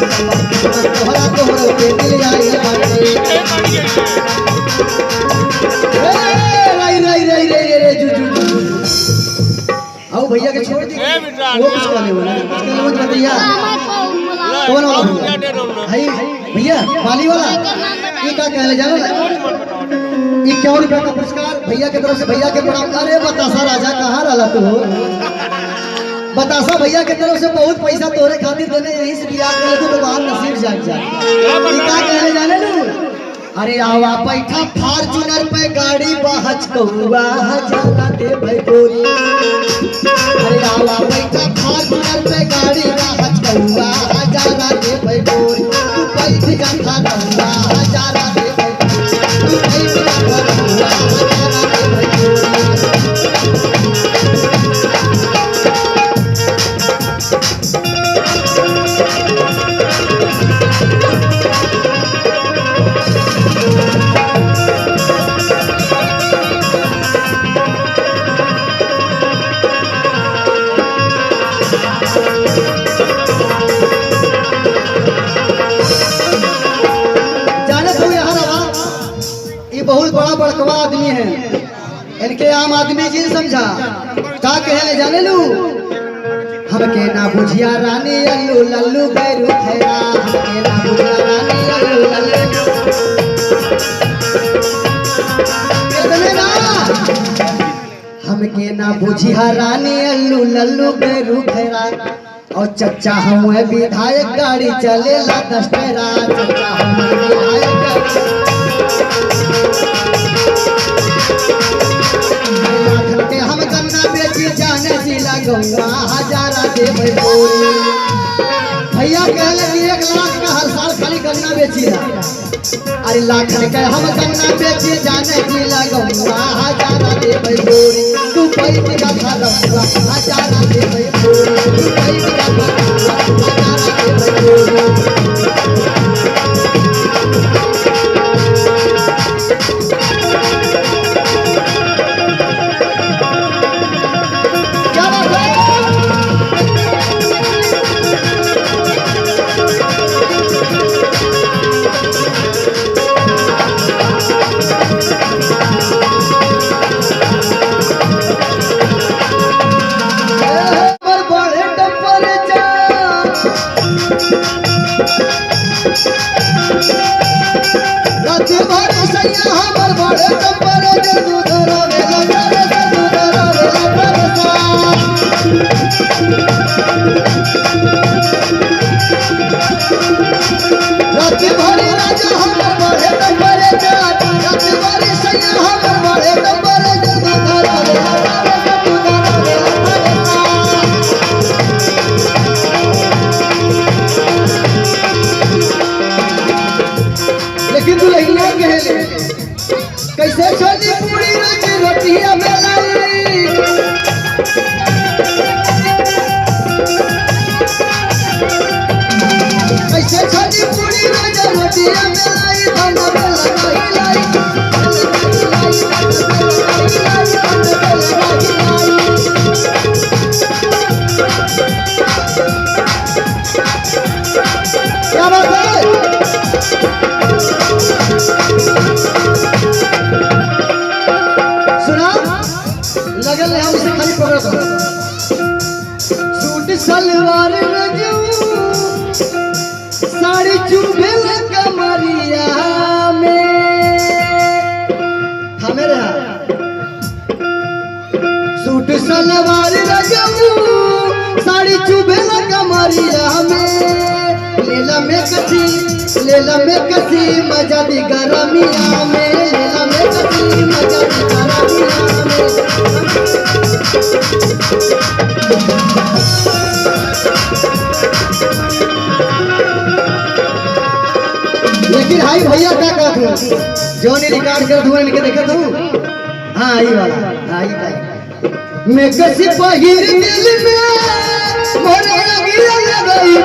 तोहरा तोहरा के दिल आई बाटे रे जू आओ भैया के छोड़ दी वो कुछ करने वाला मत भैया कौन वाला भाई भैया वाली वाला ये क्या कहले जानो ना ये क्या रुपया का पुरस्कार भैया के तरफ से भैया के प्रणाम। अरे बतासा राजा कहाँ रहा तू बतासा भैया के तरफ से बहुत पैसा तोरे खातिर देने यहीं से बियाह कर तू तो बाहर नसीब जाग जा ये क्या कहले जाने लू। अरे आवा बैठा फॉर्च्यूनर पे गाड़ी बहच कहुआ हजारा दे भाई गोरी। अरे आवा बैठा फॉर्च्यूनर पे गाड़ी बहच कहुआ हजारा दे भाई गोरी। तू बैठ जा खाना हजारा दे भाई तू बैठ जा खाना हजारा दे भाई बहुत बड़ा बड़कवा आदमी है इनके आम आदमी जी समझा का कहले जाने लू। हमके ना बुझिया रानी अल्लू लल्लू गैरू खैरा हमके ना बुझिया रानी अल्लू लल्लू हमके ना बुझिया रानी अल्लू लल्लू गैरू खैरा और चचा हम विधायक गाड़ी चलेला 10 टरा चचा हम विधायक गाड़ी हम गन्ना बेची जाने जिला गंगा हजारा दे भैया कहले 1 लाख का हर साल खाली गन्ना बेची ना। अरे लाख के हम गन्ना बेची जाने जिला गंगा हजारा दे तू पैसा का खरबा हजारा दे तू पैसा का खरबा हजारा दे कैसे छोटी पूरी रोटियां बेलाई कैसे छोटी पूरी रोटियां बेलाई बना बेलाई क्या बात है लगल है उसे खाली पकड़ सूट सलवार साड़ी चुभेल कमरिया में हमें रहा सूट सलवार साड़ी चुभेल कमरिया में लेला में कसी मजा दी गरमिया में लेला में कसी मजा दी गरमिया में। लेकिन हाई भैया क्या कहत हूँ जो ने रिकॉर्ड करत हूँ इनके देखत हूँ। हाँ आई वाला आई मैं कसी पहिर दिल में मोरे लगी